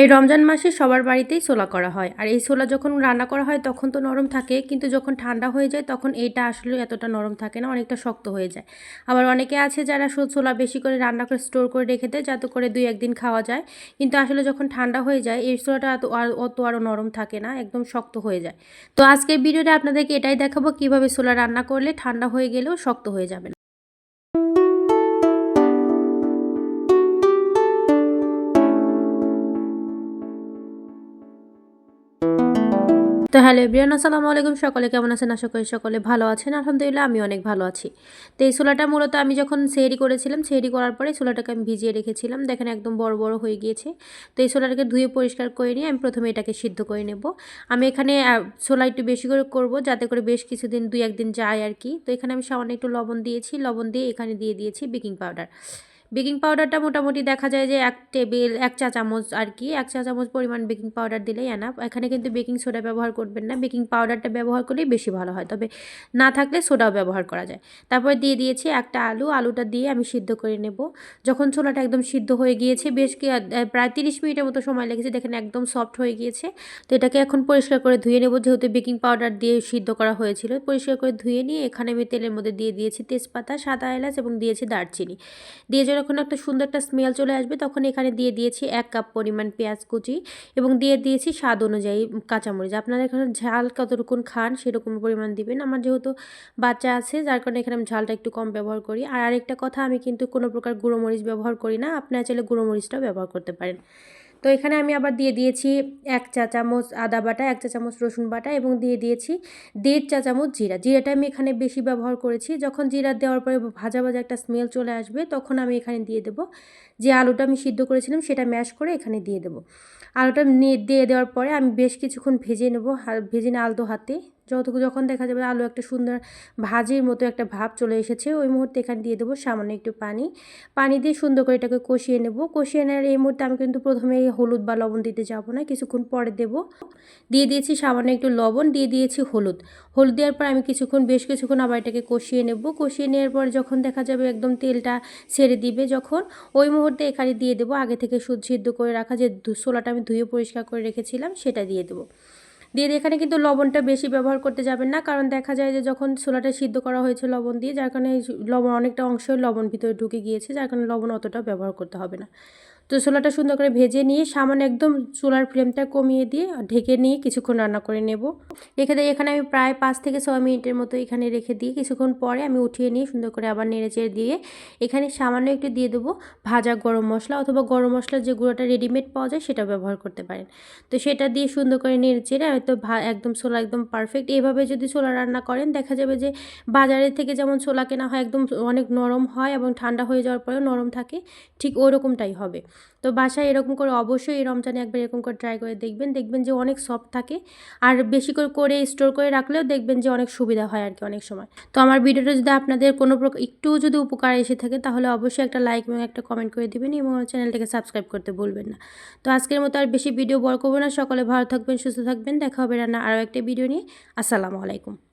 এই রমজান মাসে সবার বাড়িতেই ছোলা করা হয়। আর এই ছোলা যখন রান্না করা হয় তখন তো নরম থাকে, কিন্তু যখন ঠান্ডা হয়ে যায় তখন এইটা আসলে এতটা নরম থাকে না, অনেকটা শক্ত হয়ে যায়। আবার অনেকে আছে যারা ছোলা বেশি করে রান্না করে স্টোর করে রেখে দেয় যাতে করে 2-1 দিন খাওয়া যায়, কিন্তু আসলে যখন ঠান্ডা হয়ে যায় এই ছোলাটা আরও নরম থাকে না, একদম শক্ত হয়ে যায়। তো আজকের ভিডিওটা আপনাদেরকে এটাই দেখাবো কিভাবে ছোলা রান্না করলে ঠান্ডা হয়ে গেলেও শক্ত হয়ে যাবে না। তো হ্যালো এভরিওয়ান, আসসালামু আলাইকুম। সকলে কেমন আছেন? আশা করি সকলে ভালো আছেন। আলহামদুলিল্লাহ আমি অনেক ভালো আছি। তো এই ছোলাটা মূলত আমি যখন সেহরি করেছিলাম, সেহরি করার পরে ছোলাটাকে আমি ভিজিয়ে রেখেছিলাম। দেখেন একদম বড় বড় হয়ে গিয়েছে। তো এই ছোলাটাকে ধুয়ে পরিষ্কার করে নিয়ে আমি প্রথমে এটাকে সিদ্ধ করে নেব। আমি এখানে ছোলা একটু বেশি করে করব যাতে করে বেশ কিছুদিন 2-1 দিন যায় আর কি। তো এখানে আমি সামান্য একটু লবণ দিয়েছি, লবণ দিয়ে এখানে দিয়ে দিয়েছি বেকিং পাউডার। বেকিং পাউডারটা মোটামুটি দেখা যায় যে 1 চা চামচ আর কি, 1 চা চামচ পরিমাণ বেকিং পাউডার দিলেই এনাফ। এখানে কিন্তু বেকিং সোডা ব্যবহার করবেন না, বেকিং পাউডারটা ব্যবহার করলেই বেশি ভালো হয়, তবে না থাকলে সোডাও ব্যবহার করা যায়। তারপরে দিয়ে দিয়েছি একটা আলুটা দিয়ে আমি সিদ্ধ করে নেব। যখন ছোলাটা একদম সিদ্ধ হয়ে গিয়েছে, প্রায় 30 মিনিটের মতো সময় লেগেছে, দেখেন একদম সফট হয়ে গিয়েছে। তো এটাকে এখন পরিষ্কার করে ধুয়ে নেব, যেহেতু বেকিং পাউডার দিয়ে সিদ্ধ করা হয়েছিল। পরিষ্কার করে ধুয়ে নিয়ে এখানে আমি তেলের মধ্যে দিয়ে দিয়েছি তেজপাতা, সাদা এলাচ এবং দিয়েছি দারচিনি। দিয়ে যখন একটা সুন্দর একটা স্মেল চলে আসবে তখন এখানে দিয়ে দিয়েছি 1 কাপ পরিমাণ পেঁয়াজ কুচি এবং দিয়ে দিয়েছি স্বাদ অনুযায়ী কাঁচামরিচ। আপনারা এখানে ঝাল কতটুকু খান সেরকম পরিমাণ দিবেন। আমার যেহেতু বাচ্চা আছে যার কারণে এখানে আমি ঝালটা একটু কম ব্যবহার করি। আর আরেকটা কথা, আমি কিন্তু কোনো প্রকার গুঁড়ো মরিচ ব্যবহার করি না, আপনারা চাইলে গুঁড়ো মরিচটাও ব্যবহার করতে পারেন। তো এখানে আমি আবার দিয়ে দিয়েছি 1 চা চামচ আদা বাটা, 1 চা চামচ রসুন বাটা এবং দিয়ে দিয়েছি 1.5 চা চামচ জিরাটা আমি এখানে বেশি ব্যবহার করেছি। যখন জিরা দেওয়ার পরে ভাজা ভাজা একটা স্মেল চলে আসবে তখন আমি এখানে দিয়ে দেবো যে আলুটা আমি সিদ্ধ করেছিলাম সেটা ম্যাশ করে এখানে দিয়ে দেবো। আলুটা দিয়ে দেওয়ার পরে আমি বেশ কিছুক্ষণ ভেজে নেব, ভেজে নিয়ে আলতো হাতে যখন দেখা যাবে আলু একটা সুন্দর ভাজির মতো একটা ভাব চলে এসেছে, ওই মুহূর্তে এখানে দিয়ে দেবো সামান্য একটু পানি দিয়ে সুন্দর করে এটাকে কষিয়ে নেব। কষিয়ে নেওয়ার এই মুহূর্তে আমি কিন্তু প্রথমে হলুদ বা লবণ দিতে যাব না, কিছুক্ষণ পরে দেব। দিয়ে দিয়েছি সামান্য একটু লবণ, দিয়ে দিয়েছি হলুদ দেওয়ার পর আমি বেশ কিছুক্ষণ আবার এটাকে কষিয়ে নেব। কষিয়ে নেওয়ার পর যখন দেখা যাবে একদম তেলটা ছেড়ে দিবে, যখন ওই মুহূর্তে এখানে দিয়ে দেবো আগে থেকে সিদ্ধ করে রাখা যে ছোলাটা আমি ধুয়ে পরিষ্কার করে রেখেছিলাম সেটা দিয়ে দেবো। এখানে কিন্তু লবণটা বেশি ব্যবহার করতে যাবেন না, কারণ দেখা যায় যে যখন ছোলাটা সিদ্ধ করা হয়েছে লবণ দিয়ে, যার কারণে লবণ অনেকটা অংশই লবণ ভিতরে ঢুকে গিয়েছে, যার কারণে লবণ অতটাও ব্যবহার করতে হবে না। তো ছোলাটা সুন্দর করে ভেজে নিয়ে সামান্য একদম চুলার ফ্লেমটা কমিয়ে দিয়ে ঢেকে নিয়ে কিছুক্ষণ রান্না করে নেব। এখানে আমি প্রায় 5 থেকে 6 মিনিটের মতো এখানে রেখে দিয়ে কিছুক্ষণ পরে আমি উঠিয়ে নিয়ে সুন্দর করে আবার নেড়েচেড়ে দিয়ে এখানে সামান্য একটু দিয়ে দেবো ভাজা গরম মশলা, অথবা গরম মশলার যে গুঁড়োটা রেডিমেড পাওয়া যায় সেটা ব্যবহার করতে পারেন। তো সেটা দিয়ে সুন্দর করে নেড়েচেড়ে হয়তো একদম ছোলা একদম পারফেক্ট। এইভাবে যদি ছোলা রান্না করেন দেখা যাবে যে বাজারের থেকে যেমন ছোলা কেনা হয় একদম অনেক নরম হয় এবং ঠান্ডা হয়ে যাওয়ার পরেও নরম থাকে, ঠিক ওই রকমটাই হবে। তো বাসায় এরকম করে অবশ্যই এই রমজানে একবার এরকম করে ট্রাই করে দেখবেন যে অনেক সফট থাকে। আর বেশি করে স্টোর করে রাখলেও দেখবেন যে অনেক সুবিধা হয় আর কি অনেক সময়। তো আমার ভিডিওটা যদি আপনাদের কোনো প্রকার একটু যদি উপকার এসে থাকে তাহলে অবশ্যই একটা লাইক এবং একটা কমেন্ট করে দিবেন এবং আমার চ্যানেলটাকে সাবস্ক্রাইব করতে ভুলবেন না। তো আজকের মতো আর বেশি ভিডিও বড় করবো না, সকলে ভালো থাকবেন, সুস্থ থাকবেন। দেখা হবে রান্না আরও একটা ভিডিও নিয়ে। আসসালামু আলাইকুম।